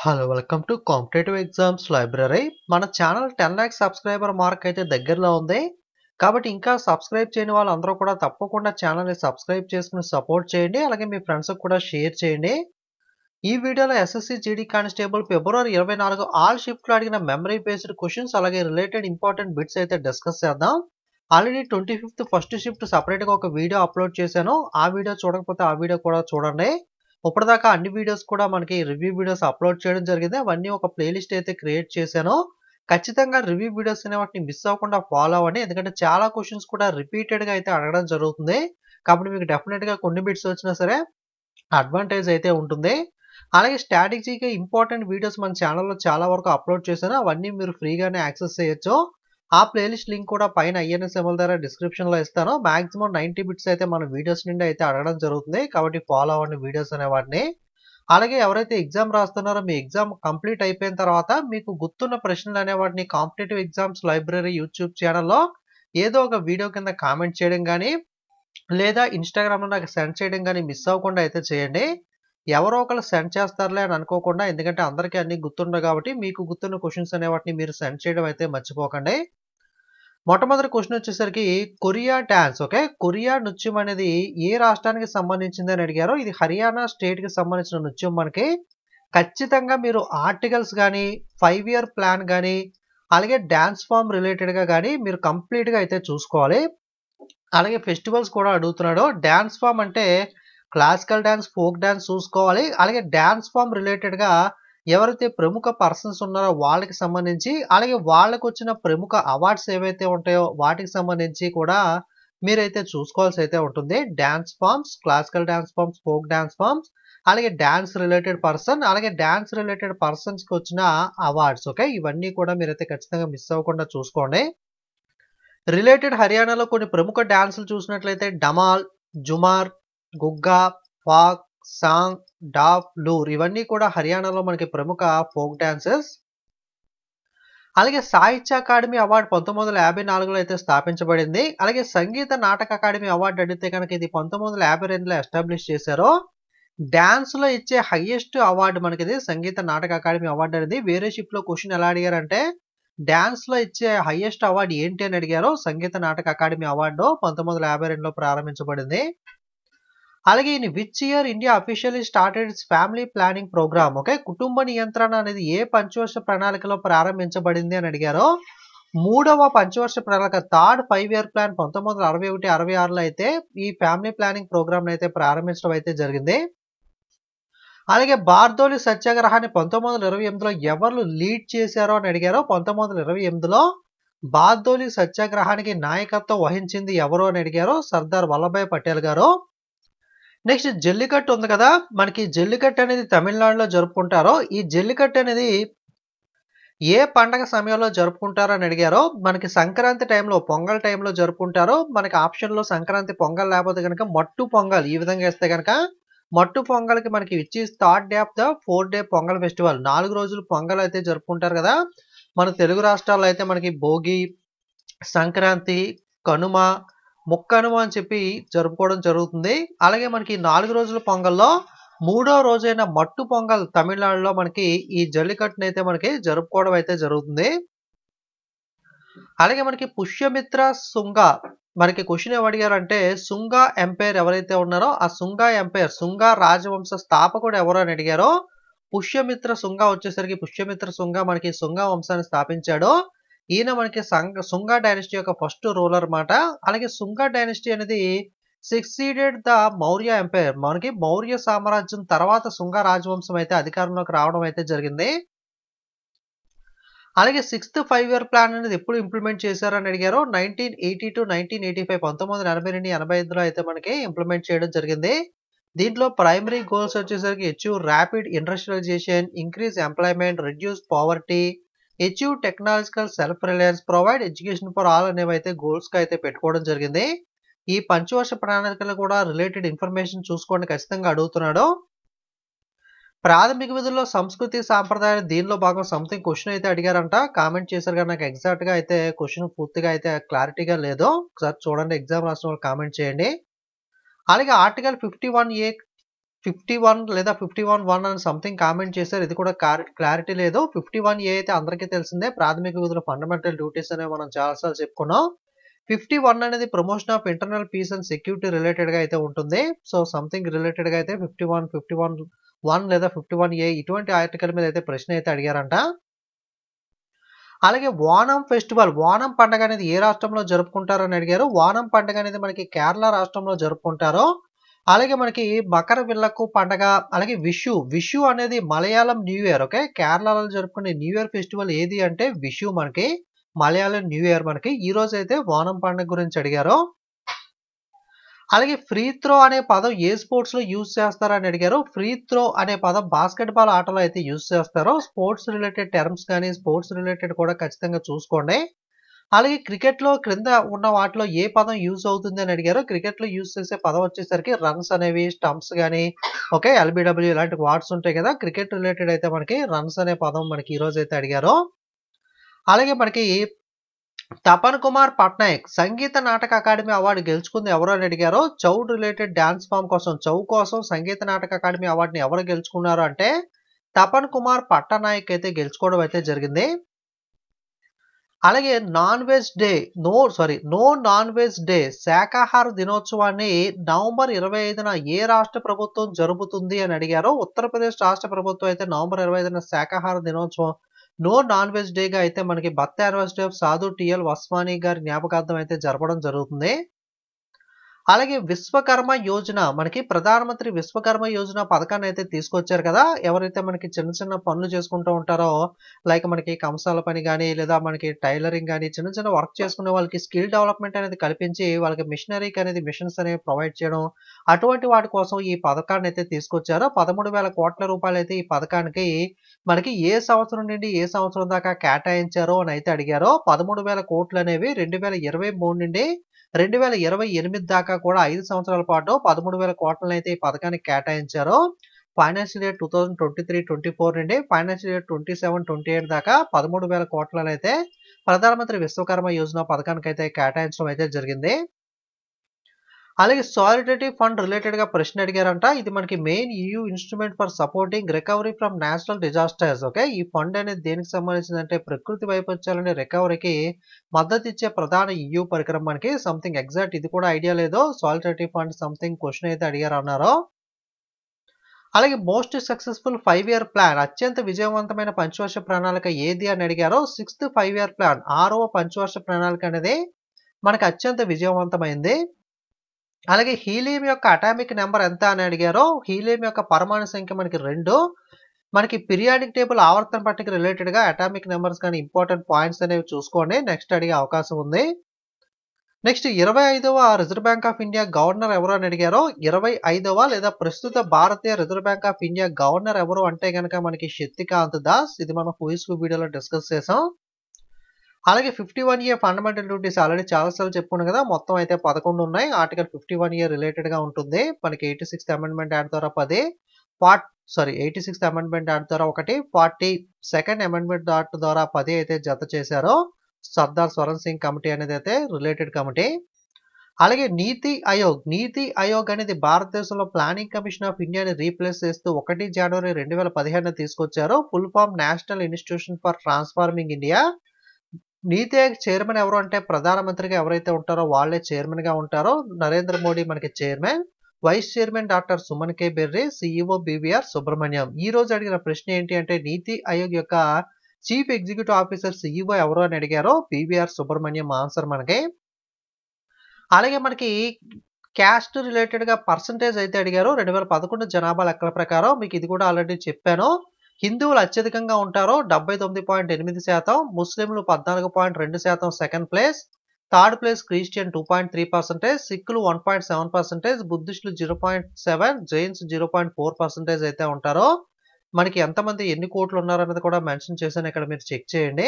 Hello welcome to competitive exams library. మన channel 10 lock subscriber mark అయితే దగ్గరలో ఉంది. కాబట్టి ఇంకా సబ్స్క్రైబ్ చేయని వాళ్ళందరూ కూడా తప్పకుండా ఛానల్ని సబ్స్క్రైబ్ చేసుకుని సపోర్ట్ చేయండి. అలాగే మీ ఫ్రెండ్స్కి కూడా షేర్ చేయండి. ఈ వీడియోలో ఎస్ఎస్సి జీడీ కానిస్టేబుల్ ఫిబ్రవరి 24 ఆల్ షిఫ్ట్లో అడిగిన మెమరీ బేస్డ్ క్వశ్చన్స్ అలాగే రిలేటెడ్ ఇంపార్టెంట్ బిట్స్ అయితే డిస్కస్ చేద్దాం. ఆల్రెడీ 25th ఫస్ట్ షిఫ్ట్ సపరేట్గా ఒక వీడియో అప్లోడ్ చేశాను. ఆ వీడియో చూడకపోతే ఆ వీడియో కూడా చూడండి. ఇప్పటిదాకా అన్ని వీడియోస్ కూడా మనకి రివ్యూ వీడియోస్ అప్లోడ్ చేయడం జరిగింది. అవన్నీ ఒక ప్లేలిస్ట్ అయితే క్రియేట్ చేశాను. ఖచ్చితంగా రివ్యూ వీడియోస్ అనే వాటిని మిస్ అవ్వకుండా ఫాలో అవ్వండి. ఎందుకంటే చాలా క్వశ్చన్స్ కూడా రిపీటెడ్గా అయితే అడగడం జరుగుతుంది. కాబట్టి మీకు డెఫినెట్గా కొన్ని బిట్స్ వచ్చినా సరే అడ్వాంటేజ్ అయితే ఉంటుంది. అలాగే స్ట్రాటజీగా ఇంపార్టెంట్ వీడియోస్ మన ఛానల్లో చాలా వరకు అప్లోడ్ చేశాను. అవన్నీ మీరు ఫ్రీగానే యాక్సెస్ చేయొచ్చు. ఆ ప్లేలిస్ట్ లింక్ కూడా పైన ఐఎన్ఎస్ సింబల్ ద్వారా డిస్క్రిప్షన్లో ఇస్తాను. మాక్సిమం 90 బిట్స్ అయితే మన వీడియోస్ నుండి అయితే అడగడం జరుగుతుంది. కాబట్టి ఫాలో అవ్వండి వీడియోస్ అనే వాటిని. అలాగే ఎవరైతే ఎగ్జామ్ రాస్తున్నారో మీ ఎగ్జామ్ కంప్లీట్ అయిపోయిన తర్వాత మీకు గుర్తున్న ప్రశ్నలు అనే వాటిని కాంపిటేటివ్ ఎగ్జామ్స్ లైబ్రరీ యూట్యూబ్ ఛానల్లో ఏదో ఒక వీడియో కింద కామెంట్ చేయడం కానీ లేదా ఇన్స్టాగ్రామ్లో నాకు సెండ్ చేయడం కానీ మిస్ అవ్వకుండా అయితే చేయండి. ఎవరో ఒకరు సెండ్ చేస్తారులే అని అనుకోకుండా, ఎందుకంటే అందరికీ అన్ని గుర్తుండవు కాబట్టి మీకు గుర్తున్న క్వశ్చన్స్ అనే వాటిని మీరు సెండ్ చేయడం అయితే మర్చిపోకండి. మొట్టమొదటి క్వశ్చన్ వచ్చేసరికి కొరియా డాన్స్. ఓకే, కొరియా నృత్యం అనేది ఏ రాష్ట్రానికి సంబంధించింది అని అడిగారు. ఇది హర్యానా స్టేట్కి సంబంధించిన నృత్యం. మనకి ఖచ్చితంగా మీరు ఆర్టికల్స్ కానీ 5-year ప్లాన్ కానీ అలాగే డాన్స్ ఫామ్ రిలేటెడ్గా కానీ మీరు కంప్లీట్గా అయితే చూసుకోవాలి. అలాగే ఫెస్టివల్స్ కూడా అడుగుతున్నాడు. డాన్స్ ఫామ్ అంటే క్లాసికల్ డాన్స్, ఫోక్ డాన్స్ చూసుకోవాలి. అలాగే డాన్స్ ఫామ్ రిలేటెడ్గా ఎవరైతే ప్రముఖ పర్సన్స్ ఉన్నారో వాళ్ళకి సంబంధించి, అలాగే వాళ్ళకు వచ్చిన ప్రముఖ అవార్డ్స్ ఏవైతే ఉంటాయో వాటికి సంబంధించి కూడా మీరైతే చూసుకోవాల్సి అయితే ఉంటుంది. Dance forms, classical dance forms, folk dance forms, అలాగే డాన్స్ రిలేటెడ్ పర్సన్, అలాగే డాన్స్ రిలేటెడ్ పర్సన్స్కి వచ్చిన అవార్డ్స్. ఓకే, ఇవన్నీ కూడా మీరైతే ఖచ్చితంగా మిస్ అవ్వకుండా చూసుకోండి. రిలేటెడ్ హర్యానాలో కొన్ని ప్రముఖ డాన్సులు చూసినట్లయితే డమాల్, జుమార్, గుగ్గా, ఫాక్, సాంగ్, డాఫ్, లూర్ ఇవన్నీ కూడా హర్యానాలో మనకి ప్రముఖ ఫోక్ డాన్సెస్. అలాగే సాహిత్య అకాడమీ అవార్డు 1954లో అయితే స్థాపించబడింది. అలాగే సంగీత నాటక అకాడమీ అవార్డు అడిగితే కనుక ఇది 1952లో ఎస్టాబ్లిష్ చేశారు. డాన్స్ లో ఇచ్చే హైయెస్ట్ అవార్డు మనకి ఇది సంగీత నాటక అకాడమీ అవార్డు అనేది. వేరే షిప్ లో క్వశ్చన్ ఎలా అడిగారంటే డాన్స్ లో ఇచ్చే హైయెస్ట్ అవార్డు ఏంటి అని అడిగారు. సంగీత నాటక అకాడమీ అవార్డు 1952లో ప్రారంభించబడింది. అలాగే in which year India officially started its family planning programme. Okay, కుటుంబ నియంత్రణ అనేది ఏ పంచవర్ష ప్రణాళికలో ప్రారంభించబడింది అని అడిగారు. మూడవ పంచవర్ష ప్రణాళిక థర్డ్ 5-year ప్లాన్ 1961-66లో అయితే ఈ ఫ్యామిలీ ప్లానింగ్ ప్రోగ్రామ్ అయితే ప్రారంభించడం అయితే జరిగింది. అలాగే బార్దోలి సత్యాగ్రహాన్ని 1928లో ఎవరు లీడ్ చేశారో అని అడిగారు. 1928లో బార్దోలి సత్యాగ్రహానికి నాయకత్వం వహించింది ఎవరు అని అడిగారు. సర్దార్ వల్లభాయ్ పటేల్ గారు. నెక్స్ట్ జల్లికట్టు ఉంది కదా, మనకి జల్లికట్టు అనేది తమిళనాడులో జరుపుకుంటారో ఈ జల్లికట్టు అనేది ఏ పండగ సమయంలో జరుపుకుంటారో అని అడిగారు. మనకి సంక్రాంతి టైంలో, పొంగల్ టైంలో జరుపుకుంటారు. మనకి ఆప్షన్లో సంక్రాంతి, పొంగల్ లేకపోతే కనుక మట్టు పొంగల్ ఈ విధంగా ఇస్తే కనుక మట్టు పొంగల్కి మనకి which is third day of the 4-day pongal festival. 4 రోజులు పొంగల్ అయితే జరుపుకుంటారు కదా. మన తెలుగు రాష్ట్రాల్లో అయితే మనకి భోగి, సంక్రాంతి, కనుమ, ముక్కనుమ అని చెప్పి జరుపుకోవడం జరుగుతుంది. అలాగే మనకి 4 రోజుల పొంగల్లో 3వ రోజైన మట్టు పొంగల్ తమిళనాడులో మనకి ఈ జల్లికట్టును అయితే మనకి జరుపుకోవడం అయితే జరుగుతుంది. అలాగే మనకి పుష్యమిత్ర శుంగ మనకి క్వశ్చన్ ఏం అడిగారంటే శుంగా ఎంపైర్ ఎవరైతే ఉన్నారో ఆ శుంగా ఎంపైర్, శుంగా రాజవంశ స్థాపకుడు ఎవరు అని అడిగారో. పుష్యమిత్ర శుంగ వచ్చేసరికి పుష్యమిత్ర శుంగ మనకి శుంగా వంశాన్ని స్థాపించాడు. ఈయన మనకి శుంగా డైనస్టీ యొక్క ఫస్ట్ రూలర్ మాట. అలాగే శుంగా డైనస్టీ అనేది సక్సీడెడ్ ద మౌర్య ఎంపైర్. మనకి మౌర్య సామ్రాజ్యం తర్వాత శుంగా రాజవంశం అయితే అధికారంలోకి రావడం అయితే జరిగింది. అలాగే 6th 5-year ప్లాన్ అనేది ఎప్పుడు ఇంప్లిమెంట్ చేశారని అడిగారు. 1980-1985 1982-85లో అయితే మనకి ఇంప్లిమెంట్ చేయడం జరిగింది. దీంట్లో ప్రైమరీ గోల్స్ వచ్చేసరికి achieve rapid industrialisation, increase employment, reduce poverty, achieve technological self reliance, provide education for all అనేవి అయితే గోల్స్గా అయితే పెట్టుకోవడం జరిగింది. ఈ పంచవర్ష ప్రణాళికలు కూడా రిలేటెడ్ ఇన్ఫర్మేషన్ చూసుకోండి, ఖచ్చితంగా అడుగుతున్నాడు. ప్రాథమిక విధుల్లో సంస్కృతి సాంప్రదాయాలు దీనిలో భాగం సంథింగ్ క్వశ్చన్ అయితే అడిగారంట. కామెంట్ చేశారు కానీ నాకు ఎగ్జాక్ట్గా అయితే క్వశ్చన్ పూర్తిగా అయితే క్లారిటీగా లేదు. ఒకసారి చూడండి, ఎగ్జామ్ రాసిన వాళ్ళు కామెంట్ చేయండి. అలాగే ఆర్టికల్ 51A 51 లేదా 51(1) అని సంథింగ్ కామెంట్ చేశారు. ఇది కూడా క్లారిటీ లేదు. 51A అయితే అందరికీ తెలిసిందే. ప్రాథమిక విధుల ఫండమెంటల్ డ్యూటీస్ అనేవి మనం చాలా సార్లు చెప్పుకున్నాం. 51 అనేది promotion of internal piece and security రిలేటెడ్‌గా అయితే ఉంటుంది. సో, సంథింగ్ రిలేటెడ్‌గా అయితే 51 లేదా 51A ఇటువంటి ఆర్టికల్ మీద అయితే ప్రశ్న అయితే అడిగారంట. అలాగే ఓనం ఫెస్టివల్, ఓనం పండుగ అనేది ఏ రాష్ట్రంలో జరుపుకుంటారని అడిగారు. ఓనం పండుగ అనేది మనకి కేరళ రాష్ట్రంలో జరుపుకుంటారు. అలాగే మనకి మకర విల్లక్కు పండగ, అలాగే విషు అనేది మలయాళం న్యూ ఇయర్. ఓకే, కేరళలో జరుపుకునే న్యూ ఇయర్ ఫెస్టివల్ ఏది అంటే విషు, మనకి మలయాళం న్యూ ఇయర్. మనకి ఈ రోజు అయితే ఓనం పండుగ గురించి అడిగారు. అలాగే ఫ్రీ త్రో అనే పదం ఏ స్పోర్ట్స్ లో యూజ్ చేస్తారని అడిగారు. ఫ్రీ త్రో అనే పదం బాస్కెట్ బాల్ ఆటలో అయితే యూజ్ చేస్తారు. స్పోర్ట్స్ రిలేటెడ్ టర్మ్స్ కానీ స్పోర్ట్స్ రిలేటెడ్ కూడా ఖచ్చితంగా చూసుకోండి. అలాగే క్రికెట్ లో క్రింద ఉన్న వాటిలో ఏ పదం యూజ్ అవుతుంది అని అడిగారు. క్రికెట్ లో యూజ్ చేసే పదం వచ్చేసరికి రన్స్ అనేవి, స్టంప్స్ కానీ, ఓకే, ఎల్బిడబ్ల్యూ ఇలాంటి వార్డ్స్ ఉంటాయి కదా. క్రికెట్ రిలేటెడ్ అయితే మనకి రన్స్ అనే పదం మనకి ఈ రోజు అయితే అడిగారు. అలాగే మనకి తపన్ కుమార్ పట్నాయక్ సంగీత నాటక అకాడమీ అవార్డు గెలుచుకుంది ఎవరు అని అడిగారు. చౌడ్ రిలేటెడ్ డాన్స్ ఫామ్ కోసం, చౌ కోసం సంగీత నాటక అకాడమీ అవార్డుని ఎవరు గెలుచుకున్నారు అంటే తపన్ కుమార్ పట్నాయక్ అయితే గెలుచుకోవడం అయితే జరిగింది. అలాగే నో నాన్ వెజ్ డే శాకాహార దినోత్సవాన్ని నవంబర్ 25న ఏ రాష్ట్ర ప్రభుత్వం జరుపుతుంది అని అడిగారు. ఉత్తరప్రదేశ్ రాష్ట్ర ప్రభుత్వం అయితే నవంబర్ 25న శాకాహార దినోత్సవం నో నాన్ వెజ్ డేగా అయితే మనకి బర్త్ యానివర్సరీ ఆఫ్ సాధు టిఎల్ వస్వానీ గారి జ్ఞాపకార్థం అయితే జరపడం జరుగుతుంది. అలాగే విశ్వకర్మ యోజన, మనకి ప్రధానమంత్రి విశ్వకర్మ యోజన పథకాన్ని అయితే తీసుకొచ్చారు కదా. ఎవరైతే మనకి చిన్న చిన్న పనులు చేసుకుంటూ ఉంటారో, లైక్ మనకి కంసాల పని కానీ, లేదా మనకి టైలరింగ్ కానీ, చిన్న చిన్న వర్క్ చేసుకునే వాళ్ళకి స్కిల్ డెవలప్మెంట్ అనేది కల్పించి వాళ్ళకి మిషనరీకి అనేది మిషన్స్ అనేవి ప్రొవైడ్ చేయడం, అటువంటి వాటి కోసం ఈ పథకాన్ని అయితే తీసుకొచ్చారు. 13,000 కోట్ల రూపాయలు అయితే ఈ పథకానికి మనకి ఏ సంవత్సరం నుండి ఏ సంవత్సరం దాకా కేటాయించారో అని అయితే అడిగారు. 13,000 కోట్లు అనేవి 2023 నుండి 2028 దాకా కూడా 5 సంవత్సరాల పాటు 13,000 కోట్లను అయితే ఈ పథకానికి కేటాయించారు. ఫైనాన్షియల్ ఇయర్ 2023-24 నుండి ఫైనాన్షియల్ ఇయర్ 27-28 దాకా 13,000 కోట్లను అయితే ప్రధానమంత్రి విశ్వకర్మ యోజన పథకానికి అయితే కేటాయించడం అయితే జరిగింది. అలాగే సాలిడరిటీ ఫండ్ రిలేటెడ్ గా ప్రశ్న అడిగారంట. ఇది మనకి main EU instrument for supporting recovery from national disasters. Okay, ఈ ఫండ్ అనేది దేనికి సంబంధించిందంటే ప్రకృతి వైపరీత్యాలని రికవరీకి మద్దతు ఇచ్చే ప్రధాన EU పరికరం. మనకి సంథింగ్ ఎగ్జాక్ట్ ఇది కూడా ఐడియా లేదు. సాలిడరిటీ ఫండ్ సంథింగ్ క్వశ్చన్ అయితే అడిగారు అన్నారు. అలాగే మోస్ట్ సక్సెస్ఫుల్ 5-year ప్లాన్, అత్యంత విజయవంతమైన పంచవర్ష ప్రణాళిక ఏది అని అడిగారు. 6th 5-year ప్లాన్, 6వ పంచవర్ష ప్రణాళిక అనేది మనకి అత్యంత విజయవంతమైంది. అలాగే హీలియం యొక్క అటామిక్ నెంబర్ ఎంత అని అడిగారు. హీలియం యొక్క పరమాణు సంఖ్య మనకి 2. మనకి పీరియాడిక్ టేబుల్ ఆవర్తన పట్టిక రిలేటెడ్ గా అటామిక్ నెంబర్స్ కానీ ఇంపార్టెంట్ పాయింట్స్ అనేవి చూసుకోండి. నెక్స్ట్ అడిగే అవకాశం ఉంది. నెక్స్ట్ 25వ reserve bank of India governor ఎవరు అని అడిగారు. 25వ లేదా ప్రస్తుత భారతీయ reserve bank of India governor ఎవరు అంటే కనుక మనకి శక్తికాంత్ దాస్. ఇది మనం క్విజ్ వీడియోలో డిస్కస్ చేసాం. అలాగే 51A ఫండమెంటల్ డ్యూటీస్ ఆల్రెడీ చాలాసార్లు చెప్పుకున్నాం కదా. మొత్తం అయితే 11 ఉన్నాయి. ఆర్టికల్ 51A రిలేటెడ్ గా ఉంటుంది. మనకి 86th అమెండ్మెంట్ యాక్ట్ ద్వారా 10, 86th అమెండ్మెంట్ యాక్ట్ ద్వారా 1, 42nd అమెండ్మెంట్ యాక్ట్ ద్వారా 10 అయితే జత చేశారు. సర్దార్ స్వరణ్ సింగ్ కమిటీ అనేది అయితే రిలేటెడ్ కమిటీ. అలాగే నీతి ఆయోగ్ అనేది భారతదేశంలో ప్లానింగ్ కమిషన్ ఆఫ్ ఇండియాని రీప్లేస్ చేస్తూ 1 జనవరి 2015 తీసుకొచ్చారు. Full form national institution for transforming India. NITI Aayog chairman ఎవరు అంటే ప్రధానమంత్రిగా ఎవరైతే ఉంటారో వాళ్ళే చైర్మన్ గా ఉంటారో. నరేంద్ర మోడీ మనకి chairman. Vice chairman doctor Suman K Bery, CEO BVR Subrahmanyam. ఈ రోజు అడిగిన ప్రశ్న ఏంటి అంటే నీతి ఆయోగ్ యొక్క చీఫ్ ఎగ్జిక్యూటివ్ ఆఫీసర్ CEO ఎవరు అని అడిగారో. BVR సుబ్రహ్మణ్యం ఆన్సర్ మనకి. అలాగే మనకి క్యాస్ట్ రిలేటెడ్ గా పర్సంటేజ్ అయితే అడిగారు. 2011 జనాభా లెక్కల ప్రకారం. మీకు ఇది కూడా ఆల్రెడీ చెప్పాను. హిందువులు అత్యధికంగా ఉంటారు 79.8%, ముస్లింలు 14.2% second place, third place Christian 2.3%, సిక్కులు 1.7%, బుద్ధిస్టులు 0.7%, జైన్స్ 0.4% అయితే ఉంటారు. మనకి ఎంతమంది ఎన్ని కోట్లు ఉన్నారు అనేది కూడా మెన్షన్ చేశాను, ఇక్కడ మీరు చెక్ చేయండి.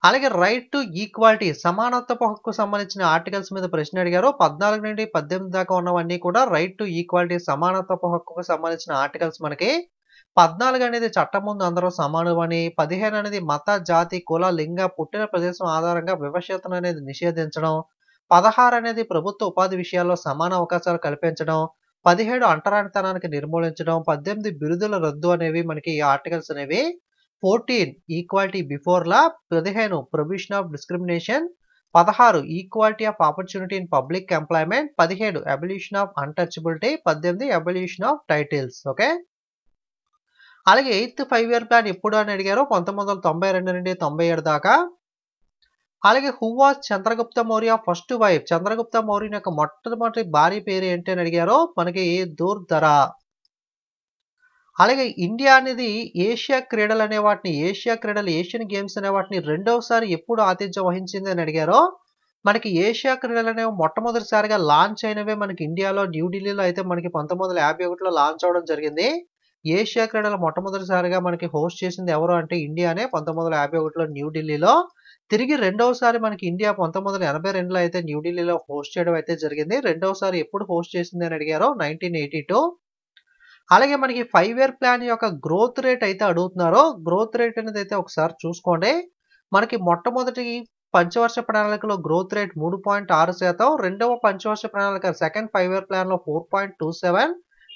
అలాగే రైట్ టు ఈక్వాలిటీ, సమానత్వపు హక్కు సంబంధించిన ఆర్టికల్స్ మీద ప్రశ్న అడిగారు. 14 నుండి 18 దాకా ఉన్నవన్నీ కూడా రైట్ టు ఈక్వాలిటీ సమానత్వపు హక్కుకు సంబంధించిన ఆర్టికల్స్. మనకి 14 అనేది చట్టం ముందు అందరూ సమానమని, 15 అనేది మత, జాతి, కుల, లింగ, పుట్టిన ప్రదేశం ఆధారంగా వివక్షతను అనేది నిషేధించడం, 16 అనేది ప్రభుత్వ ఉపాధి విషయాల్లో సమాన అవకాశాలు కల్పించడం, 17 అంటరానితనానికి నిర్మూలించడం, 18 బిరుదుల రద్దు అనేవి మనకి ఆర్టికల్స్ అనేవి. 14 equality before law, 15 prohibition of discrimination, 16 equality of opportunity in public employment, 17 abolition of untouchability, 18 abolition of titles. Okay. అలాగే 8th 5 ఇయర్ ప్లాన్ ఎప్పుడు అని అడిగారు. 1992 నుండి 97 దాకా. అలాగే who was Chandragupta Maurya first wife? Chandragupta మౌర్యుని యొక్క మొట్టమొదటి భార్య పేరు ఏంటి అని అడిగారు. మనకి దుర్ధర. అలాగే ఇండియా అనేది ఏషియా క్రీడలు అనే వాటిని, ఏషియా క్రీడలు, ఏషియన్ గేమ్స్ అనే వాటిని రెండవసారి ఎప్పుడు ఆతిథ్యం వహించింది అని అడిగారు. మనకి ఏషియా క్రీడలు అనేవి మొట్టమొదటిసారిగా లాంచ్ అయినవే మనకి ఇండియాలో న్యూఢిల్లీలో అయితే మనకి 1951లో లాంచ్ అవడం జరిగింది. ఏషియా క్రీడలు మొట్టమొదటిసారిగా మనకి హోస్ట్ చేసింది ఎవరు అంటే ఇండియానే 1951లో న్యూఢిల్లీలో. తిరిగి రెండవసారి మనకి ఇండియా 1982లో అయితే న్యూఢిల్లీలో హోస్ట్ చేయడం అయితే జరిగింది. రెండవసారి ఎప్పుడు హోస్ట్ చేసింది అని అడిగారు. 1982. అలాగే మనకి 5 ఇయర్ ప్లాన్ యొక్క గ్రోత్ రేట్ అయితే అడుగుతున్నారు. గ్రోత్ రేట్ అనేది అయితే ఒకసారి చూసుకోండి. మనకి మొట్టమొదటి పంచవర్ష ప్రణాళికలో గ్రోత్ రేట్ 3.6%, రెండవ పంచవర్ష ప్రణాళిక సెకండ్ 5 ఇయర్ ప్లాన్ లో 4.27,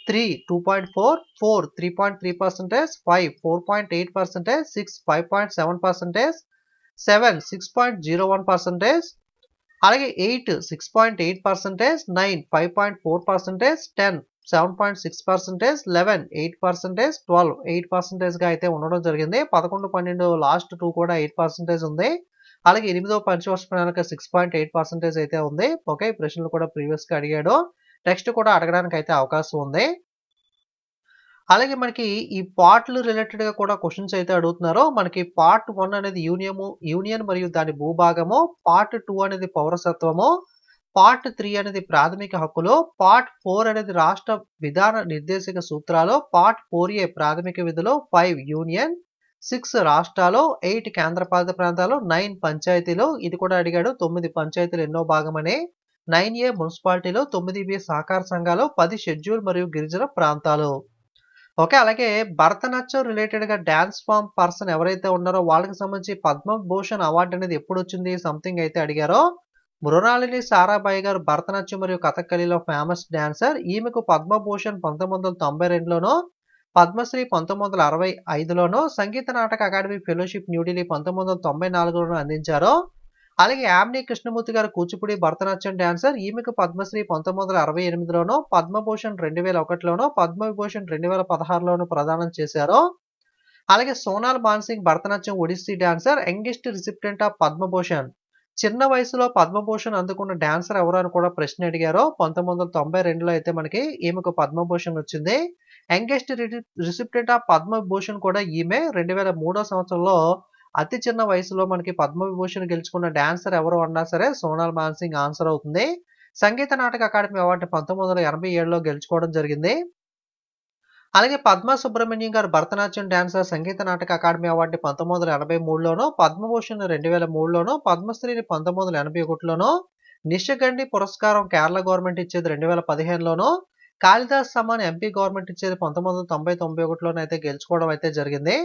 3 2.4, 4 3.3%, 5 4.8%, 6 5.7%, 7 6.01%, అలాగే 8 6.8%, 9 5.4%, 10 7.6%, 11 8%, 12 8% గా అయితే ఉండడం జరిగింది. 11, 12 లాస్ట్ 2 కూడా 8% ఉంది. అలాగే 8వ పంచవర్ష ప్రణాళిక 6.8% అయితే ఉంది. ఓకే, ప్రశ్నలు కూడా ప్రీవియస్ గా అడిగాడు. నెక్స్ట్ కూడా అడగడానికి అయితే అవకాశం ఉంది. అలాగే మనకి ఈ పార్ట్లు రిలేటెడ్ గా కూడా క్వశ్చన్స్ అయితే అడుగుతున్నారు. మనకి పార్ట్ 1 అనేది యూనియన్ మరియు దాని భూభాగము, పార్ట్ 2 అనేది పౌరసత్వము, పార్ట్ 3 అనేది ప్రాథమిక హక్కులు, పార్ట్ 4 అనేది రాష్ట్ర విధాన నిర్దేశక సూత్రాలు, పార్ట్ 4A ప్రాథమిక విధులు, 5 యూనియన్, 6 రాష్ట్రాలు, 8 కేంద్రపాలిత ప్రాంతాలు, 9 పంచాయతీలు. ఇది కూడా అడిగాడు. 9 పంచాయతీలు ఎన్నో భాగమని. 9A మున్సిపాలిటీలు, 9B సహకార సంఘాలు, 10 షెడ్యూల్ మరియు గిరిజన ప్రాంతాలు. ఓకే. అలాగే భరతనాట్యం రిలేటెడ్ గా డాన్స్ ఫామ్ పర్సన్ ఎవరైతే ఉన్నారో వాళ్ళకి సంబంధించి పద్మభూషణ్ అవార్డు అనేది ఎప్పుడు వచ్చింది సంథింగ్ అయితే అడిగారో. మృణాలిని సారాభాయ్ గారు భరతనాట్యం మరియు కథకళిలో ఫేమస్ డాన్సర్. ఈమెకు పద్మభూషణ్ 1992లోనో, పద్మశ్రీ 1965లోనో, సంగీత నాటక అకాడమీ ఫెలోషిప్ న్యూఢిల్లీ 1994లోనో అందించారు. అలాగే యామిని కృష్ణమూర్తి గారు కూచిపూడి భరతనాట్యం డాన్సర్. ఈమెకు పద్మశ్రీ 1968లోనో, పద్మభూషణ్ 2001లోనో, పద్మవిభూషణ్ 2016లోనో ప్రదానం చేశారు. అలాగే Sonal Mansingh Bharatanatyam Odissi dancer. Youngest recipient of Padma Bhushan. చిన్న వయసులో పద్మభూషణ్ అందుకున్న డాన్సర్ ఎవరు అని కూడా ప్రశ్న అడిగారు. 1992లో అయితే మనకి ఈమెకు పద్మభూషణ్ వచ్చింది. యంగెస్ట్ రిసిప్టెంట్ ఆఫ్ పద్మవిభూషణ్ కూడా ఈమె. 2003 సంవత్సరంలో అతి చిన్న వయసులో మనకి పద్మవిభూషణ్ గెలుచుకున్న డాన్సర్ ఎవరు అన్నా సరే సోనాల్ మాన్సింగ్ ఆన్సర్ అవుతుంది. సంగీత నాటక అకాడమీ అవార్డు 1987లో గెలుచుకోవడం జరిగింది. అలాగే పద్మ సుబ్రహ్మణ్యం గారు Bharatanatyam dancer. Sangeet Natak academy award 1983లోనో, Padma Bhushan 2003లోనో, పద్మశ్రీని 1981లోనో, నిషగండి పురస్కారం కేరళ గవర్నమెంట్ ఇచ్చేది 2015లోనో, కాళిదాస్ సమ్మాన్ ఎంపీ గవర్నమెంట్ ఇచ్చేది 1990-91లోనో అయితే గెలుచుకోవడం అయితే జరిగింది.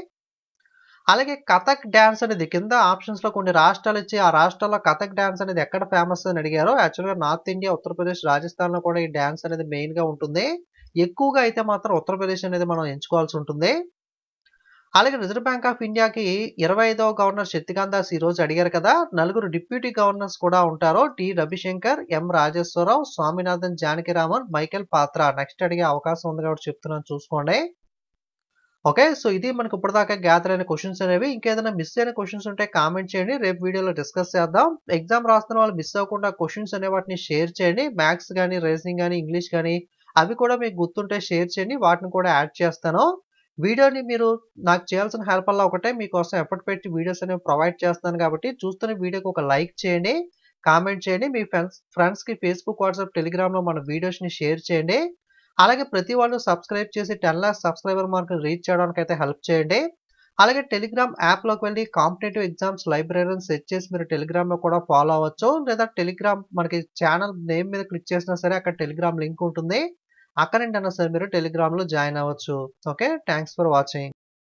అలాగే కథక్ డాన్స్ అనేది కింద ఆప్షన్స్ లో కొన్ని రాష్ట్రాలు ఇచ్చి ఆ రాష్ట్రాల్లో కథక్ డాన్స్ అనేది ఎక్కడ ఫేమస్ అని అడిగారు. యాక్చువల్గా నార్త్ ఇండియా, ఉత్తరప్రదేశ్, రాజస్థాన్ లో కూడా ఈ డాన్స్ అనేది మెయిన్ గా ఉంటుంది. ఎక్కువగా అయితే మాత్రం ఉత్తరప్రదేశ్ అనేది మనం ఎంచుకోవాల్సి ఉంటుంది. అలాగే రిజర్వ్ బ్యాంక్ ఆఫ్ ఇండియాకి 25వ గవర్నర్ శక్తికాంత్ దాస్ ఈ రోజు అడిగారు కదా. 4 డిప్యూటీ గవర్నర్స్ కూడా ఉంటారు. టి రవిశంకర్, ఎం రాజేశ్వరరావు, స్వామినాథన్ జానకిరామన్, మైకేల్ పాత్ర. నెక్స్ట్ అడిగే అవకాశం ఉంది కాబట్టి చెప్తున్నాను, చూసుకోండి. ఓకే, సో ఇది మనకు ఇప్పటిదాకా గ్యాదర్ అయిన క్వశ్చన్స్ అనేవి. ఇంకేదైనా మిస్ అయిన క్వశ్చన్స్ ఉంటే కామెంట్ చేయండి, రేపు వీడియోలో డిస్కస్ చేద్దాం. ఎగ్జామ్ రాస్తున్న వాళ్ళు మిస్ అవ్వకుండా క్వశ్చన్స్ అనే వాటిని షేర్ చేయండి. మ్యాథ్స్ కానీ, రీజనింగ్ కానీ, ఇంగ్లీష్ కానీ అవి కూడా మీకు గుర్తుంటే షేర్ చేయండి, వాటిని కూడా యాడ్ చేస్తాను. వీడియోని మీరు నాకు చేయాల్సిన హెల్ప్ వల్ల ఒకటే, మీకోసం ఎఫర్ట్ పెట్టి వీడియోస్ అనేవి ప్రొవైడ్ చేస్తాను కాబట్టి చూస్తున్న వీడియోకి ఒక లైక్ చేయండి, కామెంట్ చేయండి. మీ ఫ్రెండ్స్కి ఫేస్బుక్, వాట్సాప్, టెలిగ్రామ్లో మన వీడియోస్ని షేర్ చేయండి. అలాగే ప్రతి వాళ్ళు సబ్స్క్రైబ్ చేసి 10 lakhs సబ్స్క్రైబర్ మార్క్ రీచ్ చేయడానికి అయితే హెల్ప్ చేయండి. అలాగే టెలిగ్రామ్ యాప్లోకి వెళ్ళి కాంపిటేటివ్ ఎగ్జామ్స్ లైబ్రరీని సెట్ చేసి మీరు టెలిగ్రామ్లో కూడా ఫాలో అవ్వచ్చు. లేదా టెలిగ్రామ్ మనకి ఛానల్ నేమ్ మీద క్లిక్ చేసినా సరే అక్కడ టెలిగ్రామ్ లింక్ ఉంటుంది. అక్కడ నుండి అయినా సరే మీరు టెలిగ్రామ్లో జాయిన్ అవ్వచ్చు. Okay, thanks for watching.